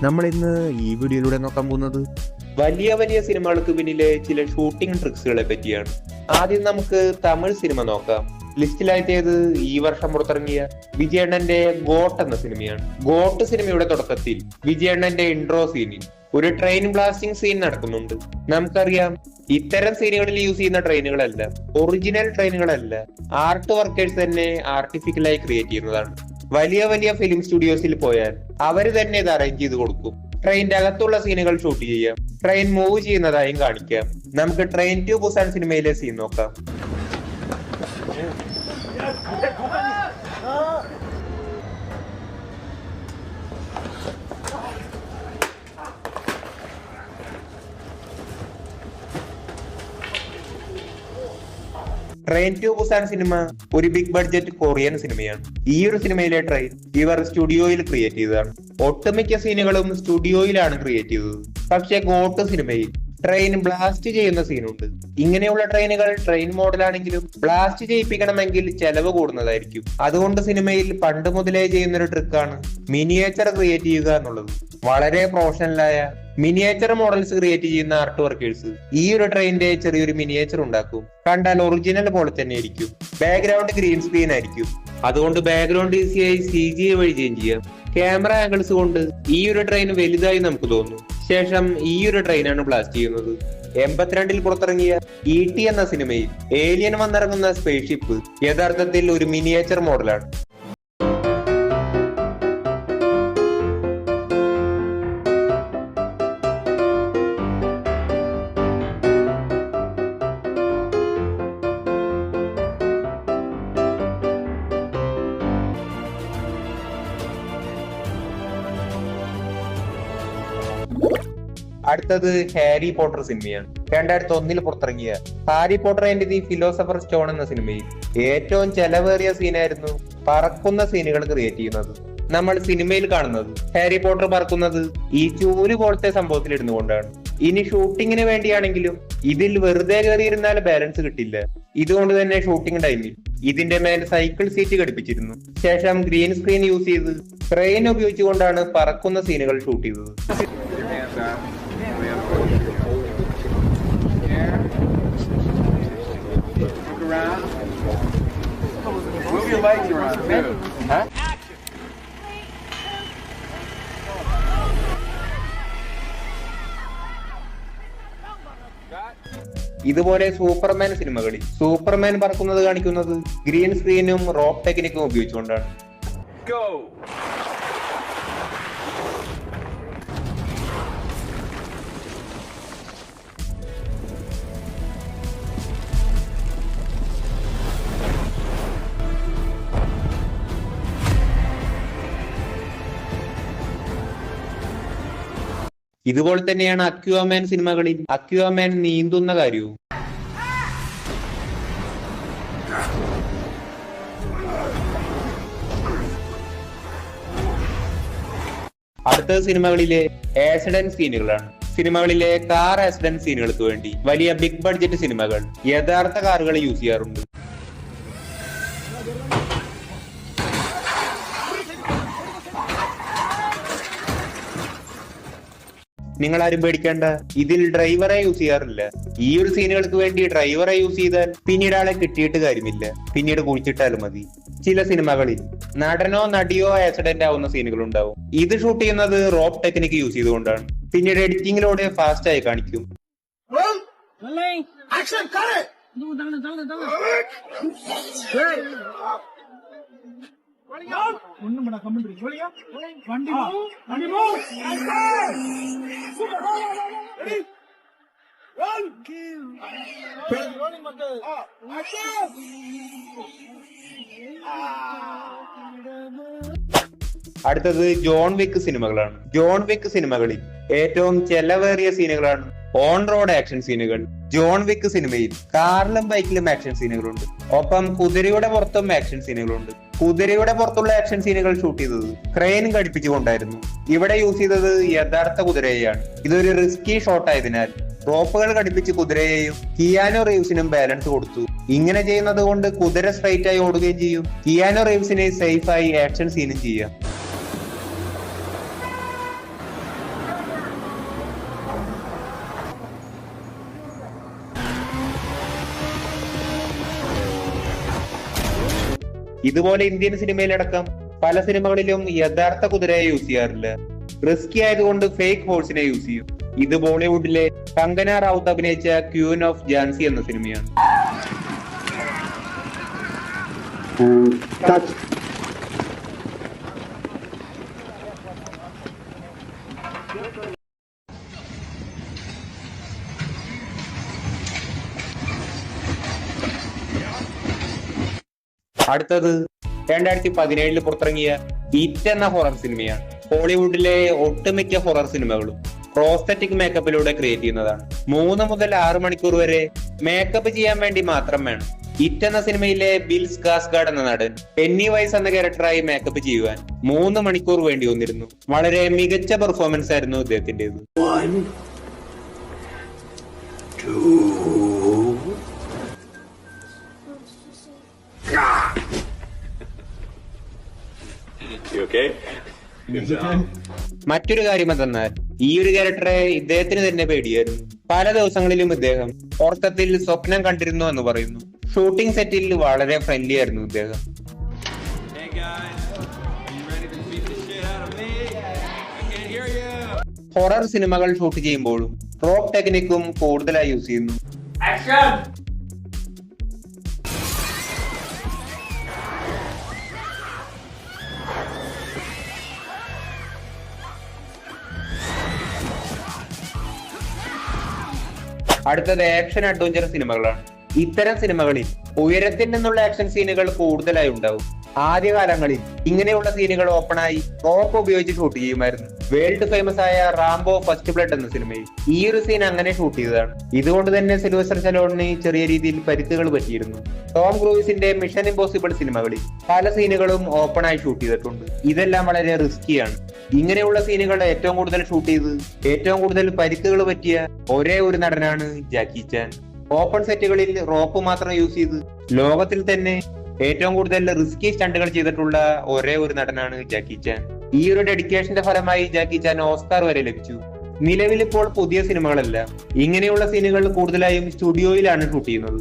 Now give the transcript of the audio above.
നമ്മൾ ഇന്ന് ഈ വീഡിയോയിലൂടെ നോക്കാൻ പോകുന്നത് വലിയ വലിയ സിനിമകൾക്ക് പിന്നിലെ ചില ഷൂട്ടിംഗ് ട്രിക്സുകളെ പറ്റിയാണ്. ആദ്യം നമുക്ക് തമിഴ് സിനിമ നോക്കാം. ലിസ്റ്റിലായിട്ടേത് ഈ വർഷം പുറത്തിറങ്ങിയ വിജയണ്ണന്റെ ഗോട്ട് എന്ന സിനിമയാണ്. ഗോട്ട് സിനിമയുടെ തുടക്കത്തിൽ വിജയണ്ണന്റെ ഇൻട്രോ സീനിൽ ഒരു ട്രെയിൻ ബ്ലാസ്റ്റിംഗ് സീൻ നടക്കുന്നുണ്ട്. നമുക്കറിയാം, ഇത്തരം സീനുകളിൽ യൂസ് ചെയ്യുന്ന ട്രെയിനുകളല്ല, ഒറിജിനൽ ട്രെയിനുകളല്ല, ആർട്ട് വർക്കേഴ്സ് തന്നെ ആർട്ടിഫിഷ്യലായി ക്രിയേറ്റ് ചെയ്യുന്നതാണ്. വലിയ വലിയ ഫിലിം സ്റ്റുഡിയോസിൽ പോയാൽ അവര് തന്നെ ഇത് അറേഞ്ച് ചെയ്ത് കൊടുക്കും. ട്രെയിനിന്റെ അകത്തുള്ള സീനുകൾ ഷൂട്ട് ചെയ്യാം, ട്രെയിൻ മൂവ് ചെയ്യുന്നതായും കാണിക്കാം. നമുക്ക് ട്രെയിൻ ടു ബുസാൻ സിനിമയിലെ സീൻ നോക്കാം. ട്രെയിൻ ടു ബുസാൻ സിനിമ ഒരു ബിഗ് ബഡ്ജറ്റ് കൊറിയൻ സിനിമയാണ്. ഈ ഒരു സിനിമയിലെ ട്രെയിൻ ഇവർ സ്റ്റുഡിയോയിൽ ക്രിയേറ്റ് ചെയ്തതാണ്. ഒട്ടുമിക്ക സീനുകളും സ്റ്റുഡിയോയിലാണ് ക്രിയേറ്റ് ചെയ്തത്. പക്ഷെ ഗോട്ട് സിനിമയിൽ ട്രെയിൻ ബ്ലാസ്റ്റ് ചെയ്യുന്ന സീനുണ്ട്. ഇങ്ങനെയുള്ള ട്രെയിനുകൾ ട്രെയിൻ മോഡലാണെങ്കിലും ബ്ലാസ്റ്റ് ചെയ്യിപ്പിക്കണമെങ്കിൽ ചെലവ് കൂടുന്നതായിരിക്കും. അതുകൊണ്ട് സിനിമയിൽ പണ്ട് മുതലേ ചെയ്യുന്ന ഒരു ട്രിക്കാണ് മിനിയേച്ചർ ക്രിയേറ്റ് ചെയ്യുക എന്നുള്ളത്. വളരെ പ്രൊഫഷണലായ മിനിയേച്ചർ മോഡൽസ് ക്രിയേറ്റ് ചെയ്യുന്ന ആർട്ട് വർക്കേഴ്സ് ഈ ഒരു ട്രെയിനിന്റെ ചെറിയൊരു മിനിയേച്ചർ ഉണ്ടാക്കും. കണ്ടാൽ ഒറിജിനൽ പോലെ തന്നെ ആയിരിക്കും. ബാക്ക്ഗ്രൗണ്ട് ഗ്രീൻ സ്ക്രീൻ ആയിരിക്കും. അതുകൊണ്ട് ബാക്ക്ഗ്രൗണ്ട് ഈസിയായി CGI വഴി ചേഞ്ച് ചെയ്യാം. ക്യാമറ ആംഗിൾസ് കൊണ്ട് ഈ ഒരു ട്രെയിൻ വലുതായി നമുക്ക് തോന്നും. ശേഷം ഈ ഒരു ട്രെയിനാണ് ബ്ലാസ്റ്റ് ചെയ്യുന്നത്. 82 പുറത്തിറങ്ങിയ ET എന്ന സിനിമയിൽ ഏലിയൻ വന്നിറങ്ങുന്ന സ്പേസ്ഷിപ്പ് യഥാർത്ഥത്തിൽ ഒരു മിനിയേച്ചർ മോഡലാണ്. അടുത്തത് ഹാരി പോട്ടർ സിനിമയാണ്. 2001 പുറത്തിറങ്ങിയ Harry Potter and the philosopher stone എന്ന സിനിമയിൽ ഏറ്റവും ചെലവേറിയ സീനായിരുന്നു പറക്കുന്ന സീനുകൾ ക്രിയേറ്റ് ചെയ്യുന്നത്. നമ്മൾ സിനിമയിൽ കാണുന്നത് ഹാരി പോട്ടർ പറക്കുന്നത് ഈ ചൂല് പോലത്തെ സംഭവത്തിൽ ഇരുന്നുകൊണ്ടാണ്. ഇനി ഷൂട്ടിങ്ങിന് വേണ്ടിയാണെങ്കിലും ഇതിൽ വെറുതെ കയറിയിരുന്നാൽ ബാലൻസ് കിട്ടില്ല. ഇതുകൊണ്ട് തന്നെ ഷൂട്ടിംഗ് ടൈമിൽ ഇതിന്റെ മേൽ സൈക്കിൾ സീറ്റ് ഘടിപ്പിച്ചിരുന്നു. ശേഷം ഗ്രീൻ സ്ക്രീൻ യൂസ് ചെയ്ത് ക്രെയിൻ ഉപയോഗിച്ചുകൊണ്ടാണ് പറക്കുന്ന സീനുകൾ ഷൂട്ട് ചെയ്തത്. ഇതുപോലെ സൂപ്പർമാൻ സിനിമകളിൽ സൂപ്പർമാൻ പറക്കുന്നത് കാണിക്കുന്നത് ഗ്രീൻ സ്ക്രീനും റോപ്പ് ടെക്നിക്കും ഉപയോഗിച്ചുകൊണ്ടാണ്. ഇതുപോലെ തന്നെയാണ് അക്വാമാൻ സിനിമകളിൽ അക്വാമാൻ നീന്തുന്ന കാര്യവും. അടുത്ത സിനിമകളിലെ ആക്സിഡന്റ് സീനുകളാണ്. സിനിമകളിലെ കാർ ആക്സിഡന്റ് സീനുകൾക്ക് വേണ്ടി വലിയ ബിഗ് ബഡ്ജറ്റ് സിനിമകൾ യഥാർത്ഥ കാറുകൾ യൂസ് ചെയ്യാറുണ്ട്. നിങ്ങൾ ആരും പേടിക്കേണ്ട, ഇതിൽ ഡ്രൈവറെ യൂസ് ചെയ്യാറില്ല. ഈ ഒരു സീനുകൾക്ക് വേണ്ടി ഡ്രൈവറെ യൂസ് ചെയ്താൽ പിന്നീട് ആളെ കിട്ടിയിട്ട് കാര്യമില്ല, പിന്നീട് കുഴിച്ചിട്ടാലും മതി. ചില സിനിമകളിൽ നടനോ നടിയോ ആക്സിഡന്റ് ആവുന്ന സീനുകൾ ഉണ്ടാവും. ഇത് ഷൂട്ട് ചെയ്യുന്നത് റോപ്പ് ടെക്നിക്ക് യൂസ് ചെയ്തുകൊണ്ടാണ്. പിന്നീട് എഡിറ്റിംഗിലൂടെ ഫാസ്റ്റ് ആയി കാണിക്കും. അടുത്തത് ജോൺ വിക്ക് സിനിമകളാണ്. ജോൺ വിക്ക് സിനിമകളിൽ ഏറ്റവും ചെലവേറിയ സീനുകളാണ് ഓൺ റോഡ് ആക്ഷൻ സീനുകൾ. ജോൺ വിക്ക് സിനിമയിൽ കാറിലും ബൈക്കിലും ആക്ഷൻ സീനുകളുണ്ട്. ഒപ്പം കുതിരയുടെ പുറത്തും ആക്ഷൻ സീനുകളുണ്ട്. കുതിരയുടെ പുറത്തുള്ള ആക്ഷൻ സീനുകൾ ഷൂട്ട് ചെയ്തത് ക്രെയിൻ ഘടിപ്പിച്ചുകൊണ്ടായിരുന്നു. ഇവിടെ യൂസ് ചെയ്തത് യഥാർത്ഥ കുതിരയെയാണ്. ഇതൊരു റിസ്കി ഷോട്ട് ആയതിനാൽ റോപ്പുകൾ ഘടിപ്പിച്ച് കുതിരയെയും കിയാനോ റീവ്സിനും ബാലൻസ് കൊടുത്തു. ഇങ്ങനെ ചെയ്യുന്നത് കൊണ്ട് കുതിര സ്ട്രൈറ്റ് ആയി ഓടുകയും ചെയ്യും, കിയാനോ റീവ്സിനെ സേഫ് ആയി ആക്ഷൻ സീനും ചെയ്യാം. ഇതുപോലെ ഇന്ത്യൻ സിനിമയിലടക്കം പല സിനിമകളിലും യഥാർത്ഥ കുതിരയെ യൂസ് ചെയ്യാറില്ല. റിസ്കി ആയതുകൊണ്ട് ഫേക്ക് ഹോഴ്സിനെ യൂസ് ചെയ്യും. ഇത് ബോളിവുഡിലെ കങ്കന റൗത്ത് അഭിനയിച്ച ക്യൂൻ ഓഫ് ജാൻസി എന്ന സിനിമയാണ്. അടുത്തത് 2017 പുറത്തിറങ്ങിയ ഇറ്റ് എന്ന ഹൊറർ സിനിമയാണ്. ഹോളിവുഡിലെ ഒട്ടുമിക്ക ഹൊറർ സിനിമകളും പ്രോസ്തറ്റിക് മേക്കപ്പിലൂടെ ക്രിയേറ്റ് ചെയ്യുന്നതാണ്. 3 മുതൽ 6 മണിക്കൂർ വരെ മേക്കപ്പ് ചെയ്യാൻ വേണ്ടി മാത്രം വേണം. ഇറ്റ് എന്ന സിനിമയിലെ ബിൽ സ്കാർസ്ഗാർഡ് എന്ന നടൻ പെന്നി വൈസ് എന്ന ക്യാരക്ടറായി മേക്കപ്പ് ചെയ്യുവാൻ 3 മണിക്കൂർ വേണ്ടി വന്നിരുന്നു. വളരെ മികച്ച പെർഫോമൻസ് ആയിരുന്നു അദ്ദേഹത്തിന്റേത്. മറ്റൊരു കാര്യം എന്തെന്നാൽ ഈ ഒരു ക്യാരക്ടറെ ഇദ്ദേഹത്തിന് തന്നെ പേടിയായിരുന്നു. പല ദിവസങ്ങളിലും ഇദ്ദേഹം ഉറക്കത്തിൽ സ്വപ്നം കണ്ടിരുന്നു എന്ന് പറയുന്നു. ഷൂട്ടിംഗ് സെറ്റിൽ വളരെ ഫ്രണ്ട്ലി ആയിരുന്നു ഇദ്ദേഹം. ഹൊറർ സിനിമകൾ ഷൂട്ട് ചെയ്യുമ്പോഴും റോപ്പ് ടെക്നിക്കും കൂടുതലായി യൂസ് ചെയ്യുന്നു. അടുത്തത് ആക്ഷൻ അഡ്വഞ്ചർ സിനിമകളാണ്. ഇത്തരം സിനിമകളിൽ ഉയരത്തിൽ നിന്നുള്ള ആക്ഷൻ സീനുകൾ കൂടുതലായി ഉണ്ടാവും. ആദ്യകാലങ്ങളിൽ ഇങ്ങനെയുള്ള സീനുകൾ ഓപ്പണായി റോപ്പ് ഉപയോഗിച്ച് ഷൂട്ട് ചെയ്യുമായിരുന്നു. വേൾഡ് ഫേമസ് ആയ റാംബോ ഫസ്റ്റ് ബ്ലഡ് എന്ന സിനിമയിൽ ഈ ഒരു സീൻ അങ്ങനെ ഷൂട്ട് ചെയ്തതാണ്. ഇതുകൊണ്ട് തന്നെ സിൽവസ്റ്റർ സ്റ്റലോണിന് ചെറിയ രീതിയിൽ പരിക്കുകൾ പറ്റിയിരുന്നു. ടോം ക്രൂയിസിന്റെ മിഷൻ ഇമ്പോസിബിൾ സിനിമകളിൽ പല സീനുകളും ഓപ്പണായി ഷൂട്ട് ചെയ്തിട്ടുണ്ട്. ഇതെല്ലാം വളരെ റിസ്കിയാണ്. ഇങ്ങനെയുള്ള സീനുകൾ ഏറ്റവും കൂടുതൽ ഷൂട്ട് ചെയ്ത് ഏറ്റവും കൂടുതൽ പരിക്കുകൾ പറ്റിയ ഒരേ ഒരു നടനാണ് ജാക്കി ചാൻ. ഓപ്പൺ സെറ്റുകളിൽ റോപ്പ് മാത്രം യൂസ് ചെയ്ത് ലോകത്തിൽ തന്നെ ഏറ്റവും കൂടുതൽ റിസ്കി സ്റ്റണ്ടുകൾ ചെയ്തിട്ടുള്ള ഒരേ ഒരു നടനാണ് ജാക്കി ചാൻ. ഈ ഒരു ഡെഡിക്കേഷന്റെ ഫലമായി ജാക്കി ചാൻ ഓസ്കാർ വരെ ലഭിച്ചു. നിലവിൽ ഇപ്പോൾ പുതിയ സിനിമകളല്ല ഇങ്ങനെയുള്ള സീനുകൾ കൂടുതലായും സ്റ്റുഡിയോയിലാണ് ഷൂട്ട് ചെയ്യുന്നത്.